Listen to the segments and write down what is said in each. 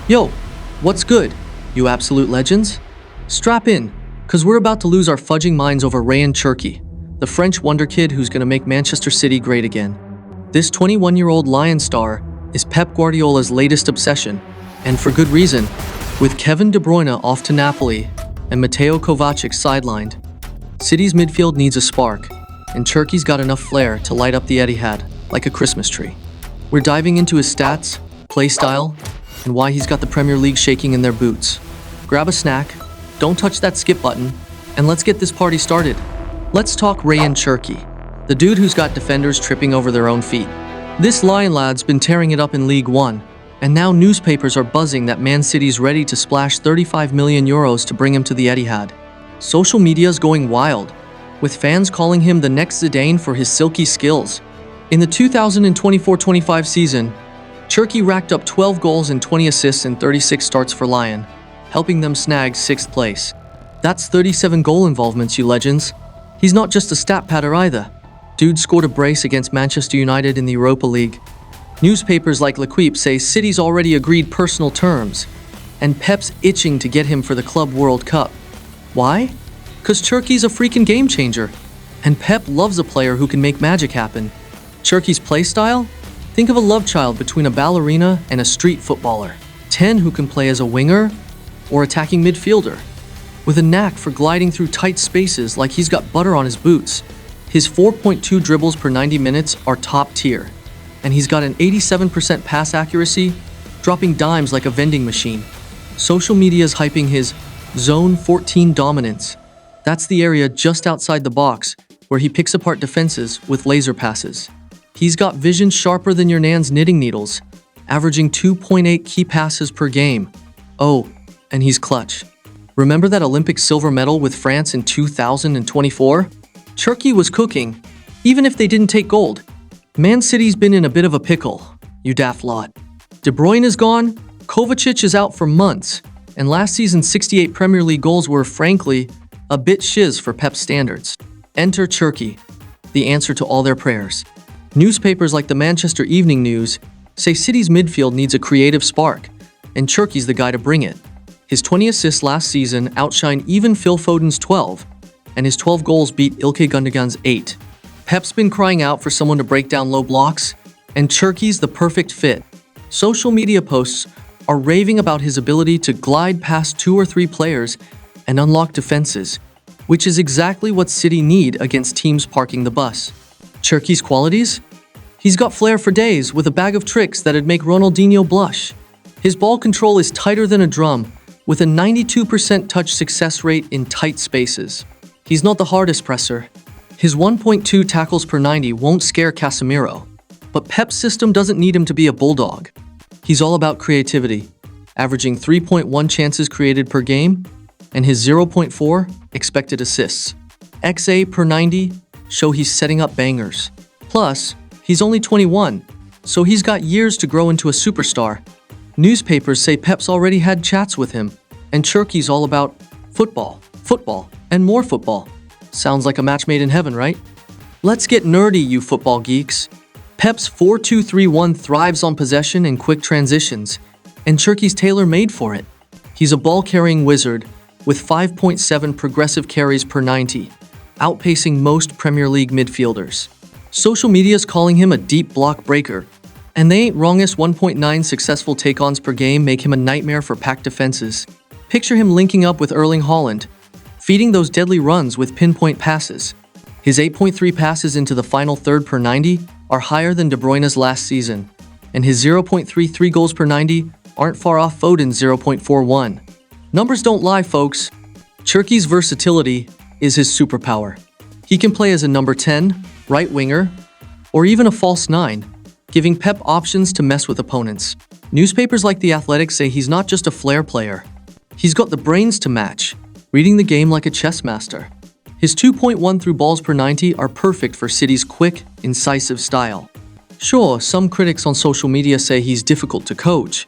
Yo, what's good, you absolute legends? Strap in, cause we're about to lose our fudging minds over Rayan Cherki, the French wonder kid who's gonna make Manchester City great again. This 21-year-old Lyon star is Pep Guardiola's latest obsession, and for good reason. With Kevin De Bruyne off to Napoli and Mateo Kovacic sidelined, City's midfield needs a spark, and Cherki's got enough flair to light up the Etihad like a Christmas tree. We're diving into his stats, play style, and why he's got the Premier League shaking in their boots. Grab a snack, don't touch that skip button, and let's get this party started. Let's talk Rayan Cherki, the dude who's got defenders tripping over their own feet. This Lyon lad's been tearing it up in Ligue 1, and now newspapers are buzzing that Man City's ready to splash 35 million euros to bring him to the Etihad. Social media's going wild, with fans calling him the next Zidane for his silky skills. In the 2024-25 season, Cherki racked up 12 goals and 20 assists in 36 starts for Lyon, helping them snag 6th place. That's 37 goal involvements, you legends. He's not just a stat padder either. Dude scored a brace against Manchester United in the Europa League. Newspapers like Ligue say City's already agreed personal terms, and Pep's itching to get him for the Club World Cup. Why? Cause Cherki's a freaking game changer, and Pep loves a player who can make magic happen. Cherki's play style? Think of a love child between a ballerina and a street footballer. 10 who can play as a winger or attacking midfielder, with a knack for gliding through tight spaces like he's got butter on his boots. His 4.2 dribbles per 90 minutes are top tier, and he's got an 87% pass accuracy, dropping dimes like a vending machine. Social media's hyping his Zone 14 dominance. That's the area just outside the box where he picks apart defenses with laser passes. He's got vision sharper than your nan's knitting needles, averaging 2.8 key passes per game. Oh, and he's clutch. Remember that Olympic silver medal with France in 2024? Cherki was cooking, even if they didn't take gold. Man City's been in a bit of a pickle, you daft lot. De Bruyne is gone, Kovacic is out for months, and last season's 68 Premier League goals were, frankly, a bit shiz for Pep's standards. Enter Cherki, the answer to all their prayers. Newspapers like the Manchester Evening News say City's midfield needs a creative spark, and Cherki's the guy to bring it. His 20 assists last season outshined even Phil Foden's 12, and his 12 goals beat Ilkay Gundogan's 8. Pep's been crying out for someone to break down low blocks, and Cherki's the perfect fit. Social media posts are raving about his ability to glide past 2 or 3 players and unlock defenses, which is exactly what City need against teams parking the bus. Cherki's qualities? He's got flair for days with a bag of tricks that'd make Ronaldinho blush. His ball control is tighter than a drum, with a 92% touch success rate in tight spaces. He's not the hardest presser. His 1.2 tackles per 90 won't scare Casemiro, but Pep's system doesn't need him to be a bulldog. He's all about creativity, averaging 3.1 chances created per game, and his 0.4 expected assists. XA per 90 show he's setting up bangers. Plus, he's only 21, so he's got years to grow into a superstar. Newspapers say Pep's already had chats with him, and Cherki's all about football, and more football. Sounds like a match made in heaven, right? Let's get nerdy, you football geeks. Pep's 4-2-3-1 thrives on possession and quick transitions, and Cherki's tailor-made for it. He's a ball-carrying wizard with 5.7 progressive carries per 90, outpacing most Premier League midfielders. Social media's calling him a deep block breaker, and they ain't wrongest. 1.9 successful take-ons per game make him a nightmare for packed defenses. Picture him linking up with Erling Haaland, feeding those deadly runs with pinpoint passes. His 8.3 passes into the final third per 90 are higher than De Bruyne's last season, and his 0.33 goals per 90 aren't far off Foden's 0.41. Numbers don't lie, folks. Cherki's versatility is his superpower. He can play as a number 10, right winger, or even a false 9, giving Pep options to mess with opponents. Newspapers like The Athletic say he's not just a flair player. He's got the brains to match, reading the game like a chess master. His 2.1 through balls per 90 are perfect for City's quick, incisive style. Sure, some critics on social media say he's difficult to coach,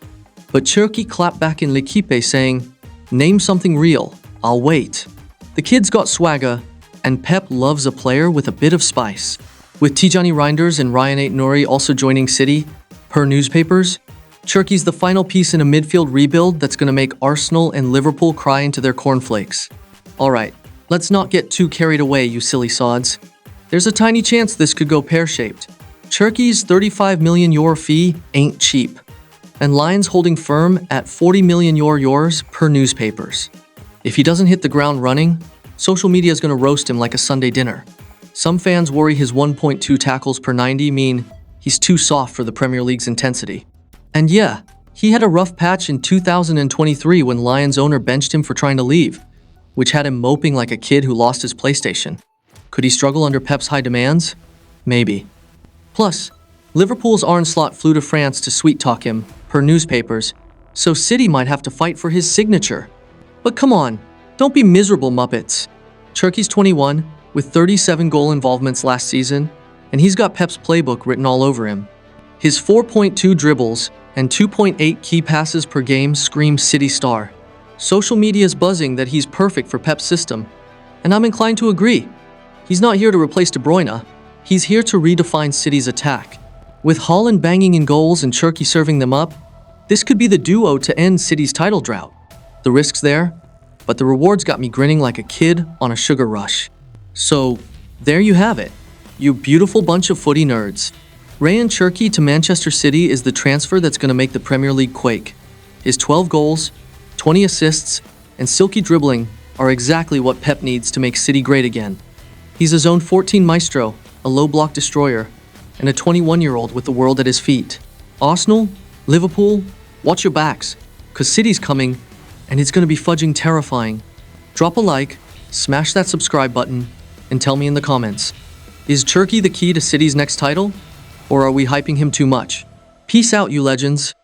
but Cherki clapped back in L'Equipe saying, "Name something real, I'll wait." The kid's got swagger, and Pep loves a player with a bit of spice. With Tijani Reinders and Ryan Cherki also joining City, per newspapers, Cherki's the final piece in a midfield rebuild that's going to make Arsenal and Liverpool cry into their cornflakes. Alright, let's not get too carried away, you silly sods. There's a tiny chance this could go pear-shaped. Cherki's €35 million fee ain't cheap, and Lyon's holding firm at €40 million per newspapers. If he doesn't hit the ground running, social media is going to roast him like a Sunday dinner. Some fans worry his 1.2 tackles per 90 mean he's too soft for the Premier League's intensity. And yeah, he had a rough patch in 2023 when Lyon's owner benched him for trying to leave, which had him moping like a kid who lost his PlayStation. Could he struggle under Pep's high demands? Maybe. Plus, Liverpool's Arne Slot flew to France to sweet-talk him, per newspapers, so City might have to fight for his signature. But come on, don't be miserable, Muppets. Cherki's 21, with 37 goal involvements last season, and he's got Pep's playbook written all over him. His 4.2 dribbles and 2.8 key passes per game scream City star. Social media's buzzing that he's perfect for Pep's system, and I'm inclined to agree. He's not here to replace De Bruyne, he's here to redefine City's attack. With Haaland banging in goals and Cherki serving them up, this could be the duo to end City's title drought. The risk's there, but the rewards got me grinning like a kid on a sugar rush. So, there you have it, you beautiful bunch of footy nerds. Rayan Cherki to Manchester City is the transfer that's going to make the Premier League quake. His 12 goals, 20 assists, and silky dribbling are exactly what Pep needs to make City great again. He's a Zone 14 maestro, a low-block destroyer, and a 21-year-old with the world at his feet. Arsenal, Liverpool, watch your backs, cause City's coming, and it's going to be fudging terrifying. Drop a like, smash that subscribe button, and tell me in the comments. Is Cherki the key to City's next title? Or are we hyping him too much? Peace out, you legends.